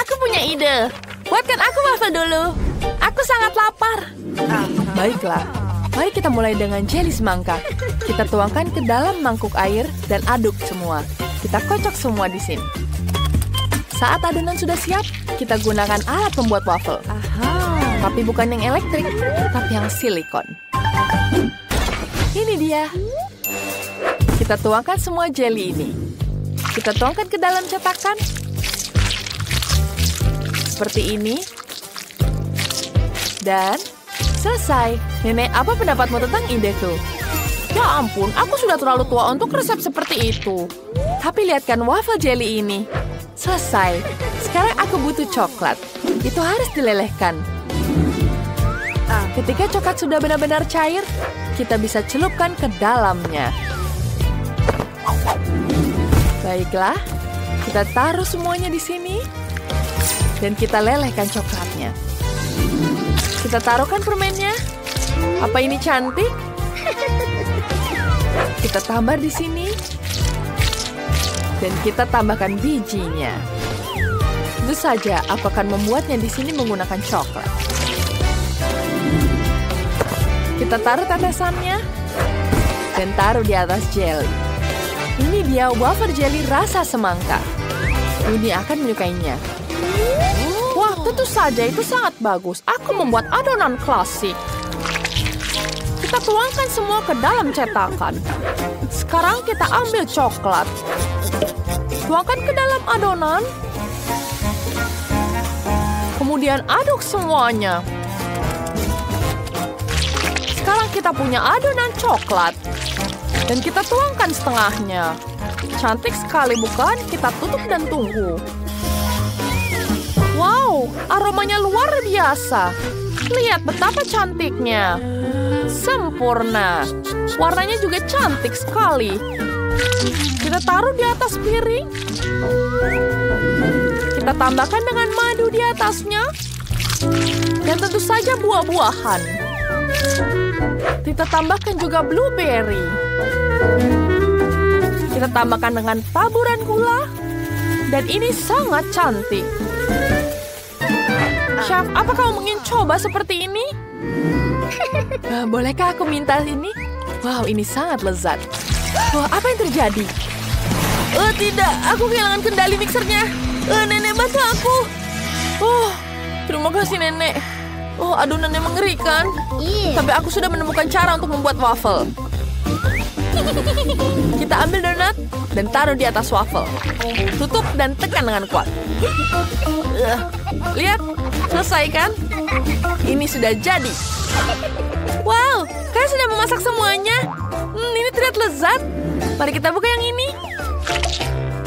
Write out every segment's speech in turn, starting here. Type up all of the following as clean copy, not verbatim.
Aku punya ide. Buatkan aku waffle dulu. Aku sangat lapar. Baiklah, mari kita mulai dengan jeli semangka. Kita tuangkan ke dalam mangkuk air dan aduk semua. Kita kocok semua di sini. Saat adonan sudah siap, kita gunakan alat pembuat waffle. Tapi bukan yang elektrik, tapi yang silikon. Ini dia. Kita tuangkan semua jeli ini. Kita tuangkan ke dalam cetakan. Seperti ini. Dan selesai. Nenek, apa pendapatmu tentang ideku? Ya ampun, aku sudah terlalu tua untuk resep seperti itu. Tapi lihatkan waffle jelly ini. Selesai. Sekarang aku butuh coklat. Itu harus dilelehkan. Ketika coklat sudah benar-benar cair, kita bisa celupkan ke dalamnya. Baiklah, kita taruh semuanya di sini. Dan kita lelehkan coklatnya. Kita taruhkan permennya. Apa ini cantik? Kita tambah di sini. Dan kita tambahkan bijinya. Tentu saja, aku akan membuatnya di sini menggunakan coklat. Kita taruh tetesannya. Dan taruh di atas jelly. Ini dia wafer jelly rasa semangka. Ini akan menyukainya. Wah, tentu saja itu sangat bagus. Aku membuat adonan klasik. Kita tuangkan semua ke dalam cetakan. Sekarang kita ambil coklat. Tuangkan ke dalam adonan. Kemudian aduk semuanya. Sekarang kita punya adonan coklat. Dan kita tuangkan setengahnya. Cantik sekali bukan? Kita tutup dan tunggu. Wow, aromanya luar biasa. Lihat betapa cantiknya. Sempurna. Warnanya juga cantik sekali. Kita taruh di atas piring. Kita tambahkan dengan madu di atasnya. Dan tentu saja buah-buahan. Kita tambahkan juga blueberry. Kita tambahkan dengan taburan gula. Dan ini sangat cantik. Chef, apa kamu ingin coba seperti ini? Bolehkah aku minta ini? Wow, ini sangat lezat. Wah, apa yang terjadi? Tidak, aku kehilangan kendali mixernya. Nenek, bantu aku. Terima kasih, Nenek. Adonannya mengerikan. Tapi aku sudah menemukan cara untuk membuat waffle. Kita ambil donat dan taruh di atas waffle. Tutup dan tekan dengan kuat. Lihat, selesai kan? Ini sudah jadi. Wow, kalian sudah memasak semuanya. Ini terlihat lezat. Mari kita buka yang ini.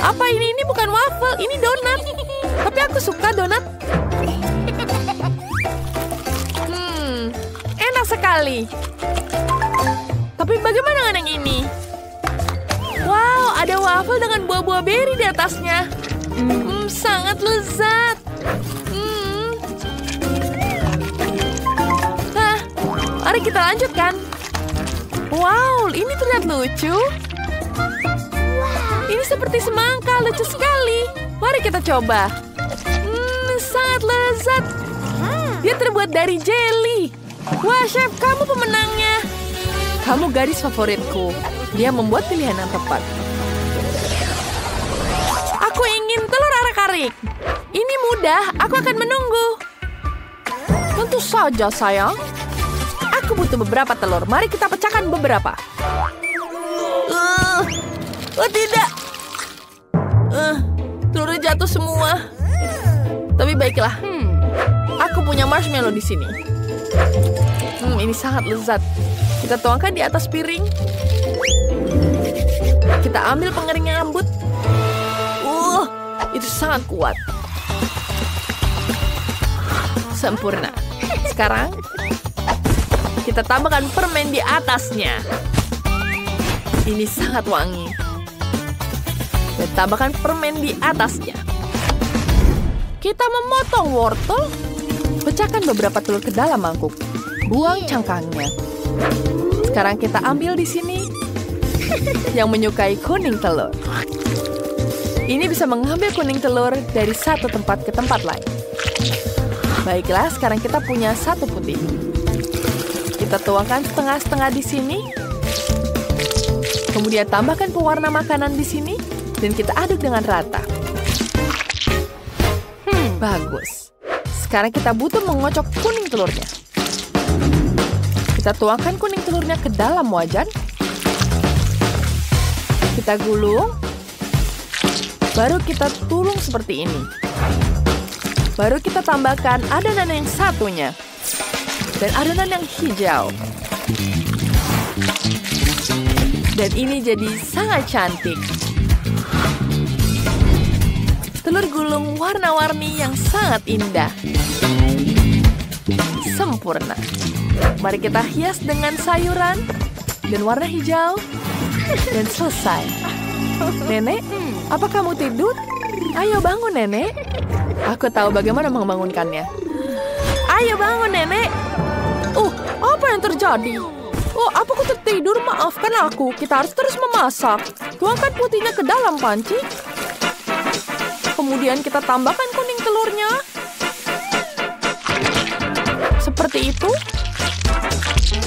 Apa ini? Ini bukan waffle, ini donat. Tapi aku suka donat. Enak sekali. Tapi bagaimana dengan yang ini? Wow, ada waffle dengan buah-buah beri di atasnya. Sangat lezat. Mari kita lanjutkan. Wow, ini terlihat lucu. Ini seperti semangka, lucu sekali. Mari kita coba. Sangat lezat. Dia terbuat dari jelly. Wah, Chef, kamu pemenangnya. Kamu gadis favoritku. Dia membuat pilihan yang tepat. Aku ingin telur arak-arik. Ini mudah, aku akan menunggu. Tentu saja, sayang. Aku butuh beberapa telur. Mari kita pecahkan beberapa. Tidak. Telurnya jatuh semua. Tapi baiklah. Aku punya marshmallow di sini. Ini sangat lezat. Kita tuangkan di atas piring. Kita ambil pengering yang lembut. Itu sangat kuat. Sempurna. Sekarang kita tambahkan permen di atasnya. Ini sangat wangi. Dan tambahkan permen di atasnya. Kita memotong wortel. Pecahkan beberapa telur ke dalam mangkuk. Buang cangkangnya. Sekarang kita ambil di sini. Yang menyukai kuning telur. Ini bisa mengambil kuning telur dari satu tempat ke tempat lain. Baiklah, sekarang kita punya satu putih. Kita tuangkan setengah-setengah di sini. Kemudian tambahkan pewarna makanan di sini. Dan kita aduk dengan rata. Bagus. Sekarang kita butuh mengocok kuning telurnya. Kita tuangkan kuning telurnya ke dalam wajan. Kita gulung. Baru kita tulung seperti ini. Baru kita tambahkan adonan yang satunya. Dan adonan yang hijau. Dan ini jadi sangat cantik. Telur gulung warna-warni yang sangat indah. Sempurna. Mari kita hias dengan sayuran dan warna hijau. Dan selesai. Nenek, apa kamu tidur? Ayo bangun, Nenek. Aku tahu bagaimana membangunkannya. Ayo bangun, Nenek. Apa yang terjadi? Apa aku tertidur? Maafkan aku. Kita harus terus memasak. Tuangkan putihnya ke dalam panci. Kemudian kita tambahkan kuning telurnya. Seperti itu.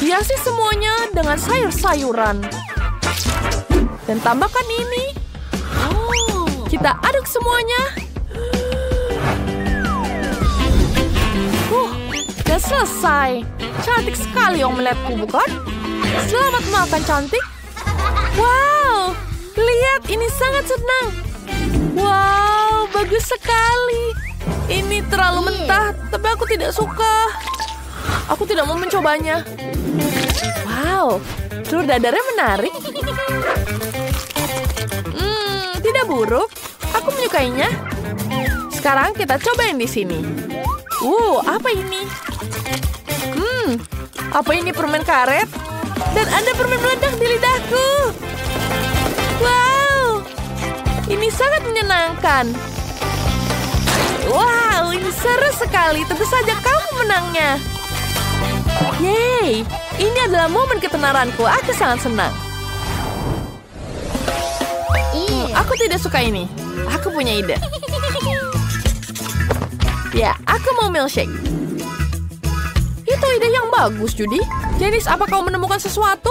Hiasi semuanya dengan sayur-sayuran. Dan tambahkan ini. Kita aduk semuanya. Dan selesai. Cantik sekali omeletku, bukan? Selamat makan, cantik. Wow, lihat, ini sangat senang. Wow, bagus sekali. Ini terlalu mentah, tapi aku tidak suka. Aku tidak mau mencobanya. Wow, telur dadarnya menarik. Tidak buruk. Aku menyukainya. Sekarang kita cobain di sini. Apa ini? Apa ini permen karet? Dan ada permen meledak di lidahku. Wow, ini sangat menyenangkan. Wow, ini seru sekali. Tentu saja kamu menangnya. Yeay, ini adalah momen ketenaranku. Aku sangat senang. Aku tidak suka ini. Aku punya ide. Ya, aku mau milkshake. Itu ide yang bagus, Judy. Janice, apa kau menemukan sesuatu?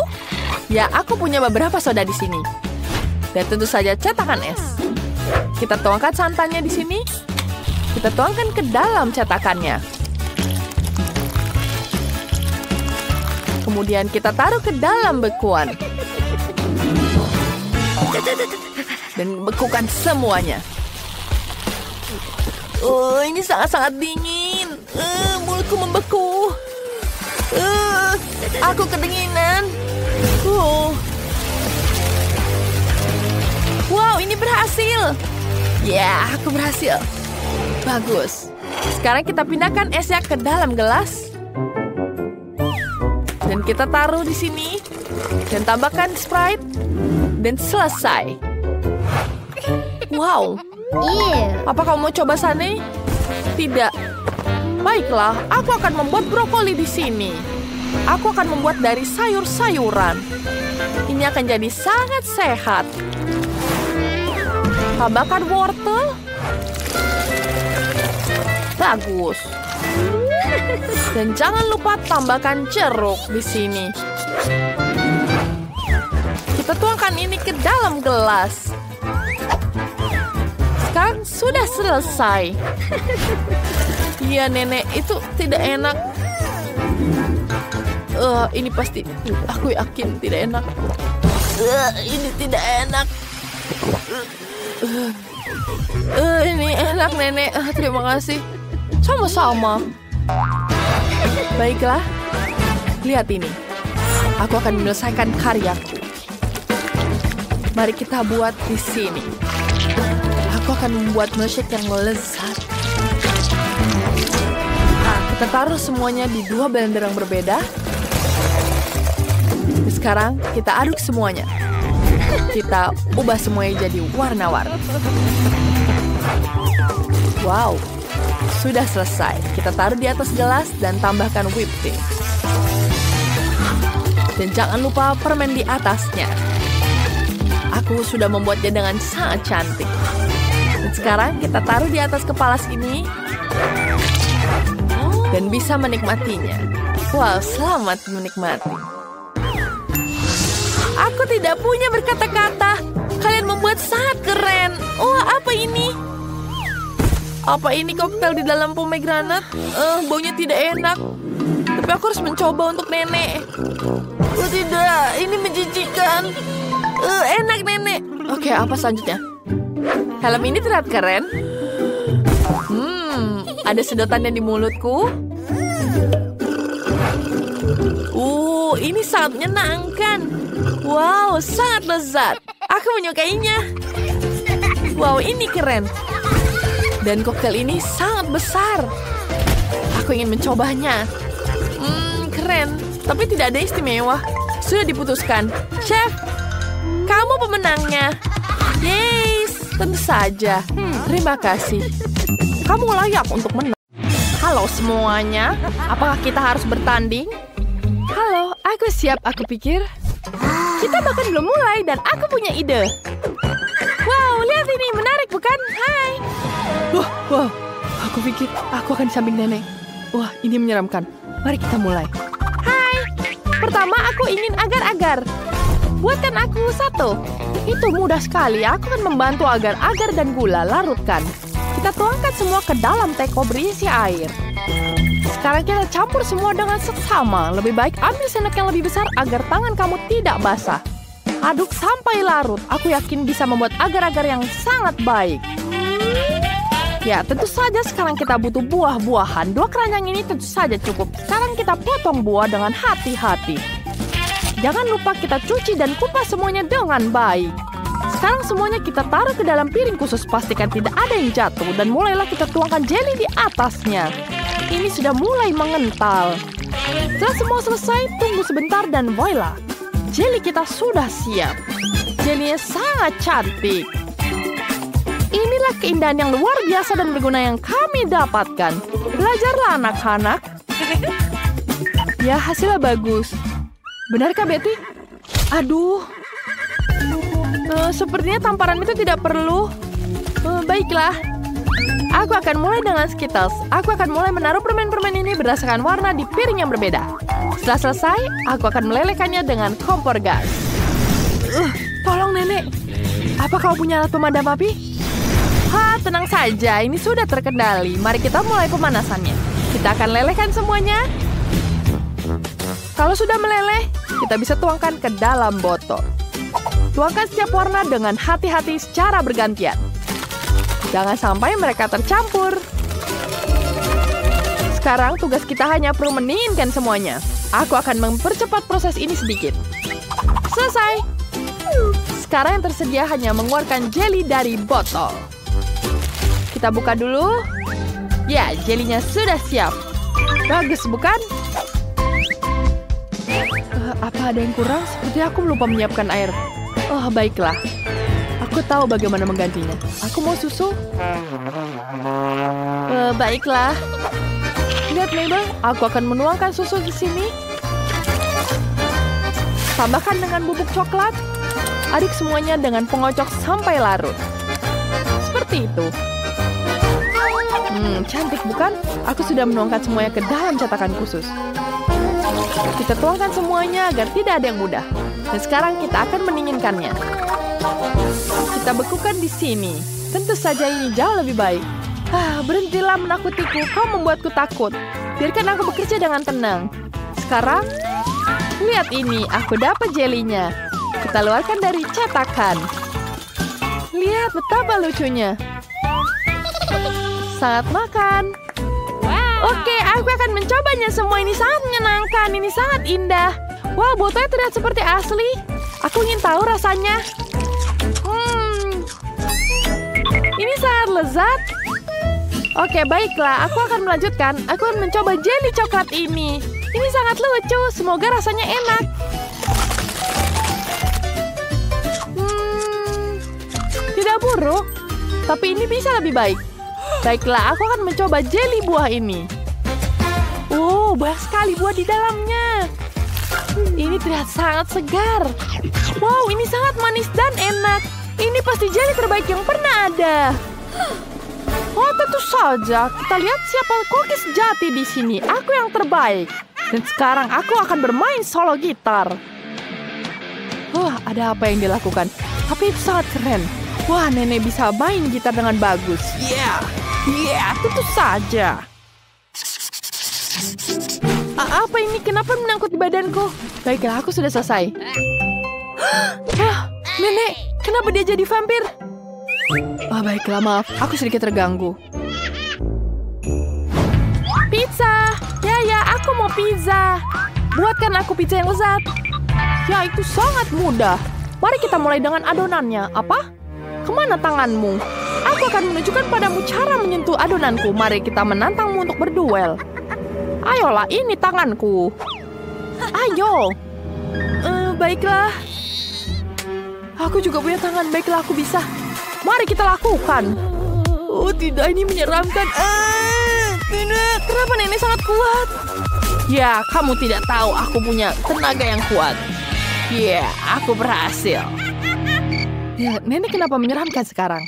Ya, aku punya beberapa soda di sini. Dan tentu saja cetakan es. Kita tuangkan santannya di sini. Kita tuangkan ke dalam cetakannya. Kemudian kita taruh ke dalam bekuan. Dan bekukan semuanya. Ini sangat-sangat dingin. Mulutku membeku. Aku kedinginan. Wow, ini berhasil. Ya, aku berhasil. Bagus. Sekarang kita pindahkan esnya ke dalam gelas. Dan kita taruh di sini. Dan tambahkan Sprite. Dan selesai. Wow. Apa kamu mau coba, Sunny? Tidak. Baiklah, aku akan membuat brokoli di sini. Aku akan membuat dari sayur-sayuran. Ini akan jadi sangat sehat. Tambahkan wortel. Bagus. Dan jangan lupa tambahkan jeruk di sini. Kita tuangkan ini ke dalam gelas. Sekarang sudah selesai. Iya, Nenek, itu tidak enak. Ini pasti, aku yakin tidak enak. Ini tidak enak. Ini enak, Nenek. Terima kasih. Sama-sama. Baiklah. Lihat ini. Aku akan menyelesaikan karyaku. Mari kita buat di sini. Aku akan membuat milkshake yang lezat. Kita taruh semuanya di dua blender yang berbeda. Sekarang kita aduk semuanya. Kita ubah semuanya jadi warna-warni. Wow, sudah selesai. Kita taruh di atas gelas dan tambahkan whipped cream. Dan jangan lupa permen di atasnya. Aku sudah membuatnya dengan sangat cantik. Sekarang kita taruh di atas kepala sini. Dan bisa menikmatinya. Wow, selamat menikmati. Aku tidak punya berkata-kata. Kalian membuat sangat keren. Wah, apa ini? Apa ini koktail di dalam pomegranat? Baunya tidak enak. Tapi aku harus mencoba untuk nenek. Oh tidak, ini menjijikan. Enak nenek. Oke, apa selanjutnya? Helm ini terlihat keren. Ada sedotannya di mulutku. Ini sangat menyenangkan. Wow, sangat lezat. Aku menyukainya. Wow, ini keren. Dan koktail ini sangat besar. Aku ingin mencobanya. Keren, tapi tidak ada istimewa. Sudah diputuskan. Chef, kamu pemenangnya. Yes, tentu saja. Terima kasih. Kamu layak untuk menang. Halo semuanya, apakah kita harus bertanding? Halo, aku siap, aku pikir. Kita bahkan belum mulai dan aku punya ide. Wow, lihat ini, menarik bukan? Hai. Wow, aku pikir aku akan di samping nenek. Wah, ini menyeramkan. Mari kita mulai. Hai, pertama aku ingin agar-agar. Buatkan aku satu. Itu mudah sekali, aku akan membantu agar-agar dan gula larutkan. Kita tuangkan semua ke dalam teko berisi air. Sekarang kita campur semua dengan seksama. Lebih baik ambil sendok yang lebih besar agar tangan kamu tidak basah. Aduk sampai larut. Aku yakin bisa membuat agar-agar yang sangat baik. Ya, tentu saja sekarang kita butuh buah-buahan. 2 keranjang ini tentu saja cukup. Sekarang kita potong buah dengan hati-hati. Jangan lupa kita cuci dan kupas semuanya dengan baik. Sekarang semuanya kita taruh ke dalam piring khusus. Pastikan tidak ada yang jatuh. Dan mulailah kita tuangkan jelly di atasnya. Ini sudah mulai mengental. Setelah semua selesai, tunggu sebentar dan voila. Jelly kita sudah siap. Jelly-nya sangat cantik. Inilah keindahan yang luar biasa dan berguna yang kami dapatkan. Belajarlah anak-anak. Ya, hasilnya bagus. Benarkah Betty? Aduh. Sepertinya tamparan itu tidak perlu. Baiklah. Aku akan mulai dengan Skittles. Aku akan mulai menaruh permen-permen ini berdasarkan warna di piring yang berbeda. Setelah selesai, aku akan melelehkannya dengan kompor gas. Tolong nenek. Apa kau punya alat pemadam api? Tenang saja. Ini sudah terkendali. Mari kita mulai pemanasannya. Kita akan lelehkan semuanya. Kalau sudah meleleh, kita bisa tuangkan ke dalam botol. Tuangkan setiap warna dengan hati-hati secara bergantian. Jangan sampai mereka tercampur. Sekarang tugas kita hanya perlu mendinginkan semuanya. Aku akan mempercepat proses ini sedikit. Selesai. Sekarang yang tersedia hanya mengeluarkan jelly dari botol. Kita buka dulu. Ya, jelinya sudah siap. Bagus, bukan? Apa ada yang kurang? Seperti aku lupa menyiapkan air. Baiklah. Aku tahu bagaimana menggantinya. Aku mau susu. Baiklah. Lihat, Mabel. Aku akan menuangkan susu di sini. Tambahkan dengan bubuk coklat. Aduk semuanya dengan pengocok sampai larut. Seperti itu. Cantik bukan? Aku sudah menuangkan semuanya ke dalam cetakan khusus. Kita tuangkan semuanya agar tidak ada yang mudah. Dan sekarang kita akan mendinginkannya. Kita bekukan di sini. Tentu saja ini jauh lebih baik. Berhentilah menakutiku. Kau membuatku takut. Biarkan aku bekerja dengan tenang. Sekarang, lihat ini. Aku dapat jelinya. Kita keluarkan dari cetakan. Lihat betapa lucunya. Sangat makan. Oke, aku akan mencobanya semua. Ini sangat menyenangkan. Ini sangat indah. Wow, botolnya terlihat seperti asli. Aku ingin tahu rasanya. Ini sangat lezat. Oke, baiklah. Aku akan melanjutkan. Aku akan mencoba jelly coklat ini. Ini sangat lucu. Semoga rasanya enak. Tidak buruk. Tapi ini bisa lebih baik. Baiklah, aku akan mencoba jelly buah ini. Banyak sekali buah di dalamnya. Ini terlihat sangat segar. Wow, ini sangat manis dan enak. Ini pasti jelly terbaik yang pernah ada. Oh, tentu saja. Kita lihat siapa koki sejati di sini. Aku yang terbaik. Dan sekarang aku akan bermain solo gitar. Wah, ada apa yang dilakukan? Tapi itu sangat keren. Wah, nenek bisa main gitar dengan bagus. Tentu saja. Apa ini? Kenapa menangkut di badanku? Baiklah, aku sudah selesai. Wah, nenek, kenapa dia jadi vampir? Baiklah, maaf. Aku sedikit terganggu. Pizza! Ya, aku mau pizza. Buatkan aku pizza yang lezat. Ya, itu sangat mudah. Mari kita mulai dengan adonannya. Apa? Kemana tanganmu? Aku akan menunjukkan padamu cara menyentuh adonanku. Mari kita menantangmu untuk berduel. Ayolah, ini tanganku. Ayo. Baiklah. Aku juga punya tangan. Baiklah, aku bisa. Mari kita lakukan. Oh, tidak, ini menyeramkan. Tidak, kenapa nenek sangat kuat? Ya, kamu tidak tahu aku punya tenaga yang kuat. Ya, aku berhasil. Ya, nenek kenapa menyeramkan sekarang?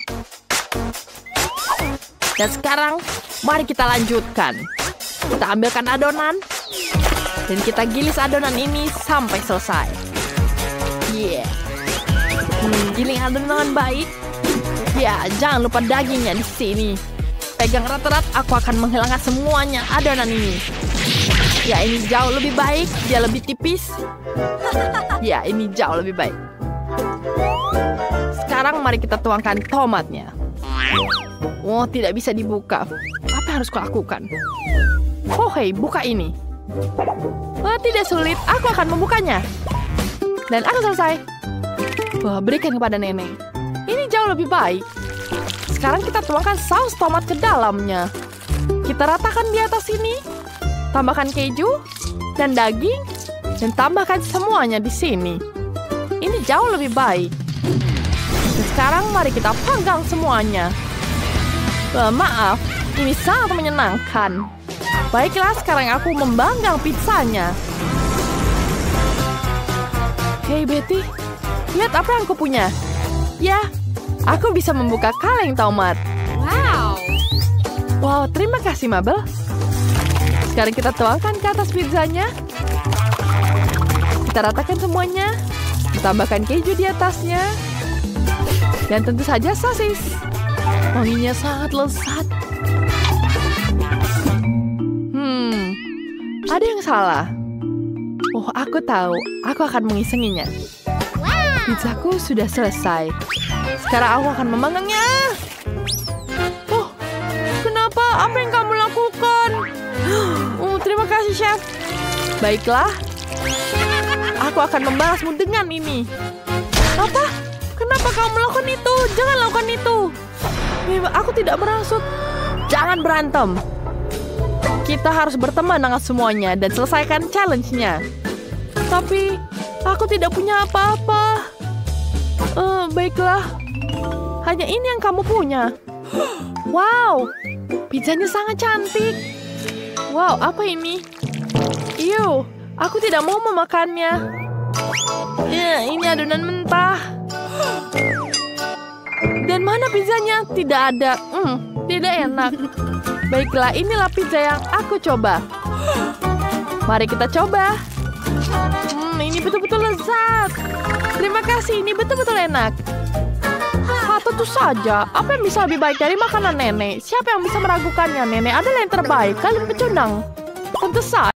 Dan sekarang, mari kita lanjutkan. Kita ambilkan adonan. Dan kita gilis adonan ini sampai selesai. Giling adonan dengan baik. Ya, jangan lupa dagingnya di sini. Pegang erat-erat, aku akan menghilangkan semuanya adonan ini. Ya, ini jauh lebih baik. Dia lebih tipis. Ya, ini jauh lebih baik. Sekarang mari kita tuangkan tomatnya. Oh, tidak bisa dibuka. Apa yang harus kulakukan? Oh, hei, buka ini. Oh, tidak sulit. Aku akan membukanya. Dan aku selesai. Wah, berikan kepada nenek. Ini jauh lebih baik. Sekarang kita tuangkan saus tomat ke dalamnya. Kita ratakan di atas sini. Tambahkan keju dan daging. Dan tambahkan semuanya di sini. Ini jauh lebih baik. Dan sekarang mari kita panggang semuanya. Maaf, ini sangat menyenangkan. Baiklah, sekarang aku membanggang pizzanya. Hei Betty, lihat apa yang aku punya. Ya, aku bisa membuka kaleng tomat. Wow, terima kasih Mabel. Sekarang kita tuangkan ke atas pizzanya. Kita ratakan semuanya. Tambahkan keju di atasnya. Dan tentu saja sosis. Wanginya sangat lezat. Ada yang salah. Oh, aku tahu. Aku akan mengisenginya. Pizzaku sudah selesai. Sekarang aku akan memanggangnya. Oh, kenapa? Apa yang kamu lakukan? Terima kasih, Chef. Baiklah. Aku akan membalasmu dengan ini. Apa? Kenapa kamu melakukan itu? Jangan lakukan itu. Aku tidak bermaksud. Jangan berantem. Kita harus berteman dengan semuanya dan selesaikan challenge-nya. Tapi, aku tidak punya apa-apa. Baiklah. Hanya ini yang kamu punya. Wow, pizzanya sangat cantik. Wow, apa ini? Aku tidak mau memakannya. Ya, ini adonan mentah. Dan mana pizzanya? Tidak ada. Tidak enak. Baiklah, inilah pizza yang aku coba. Mari kita coba. Ini betul-betul lezat. Terima kasih, ini betul-betul enak. Tentu saja, apa yang bisa lebih baik dari makanan nenek? Siapa yang bisa meragukannya? Nenek adalah yang terbaik. Kalian pecundang. Tentu saja.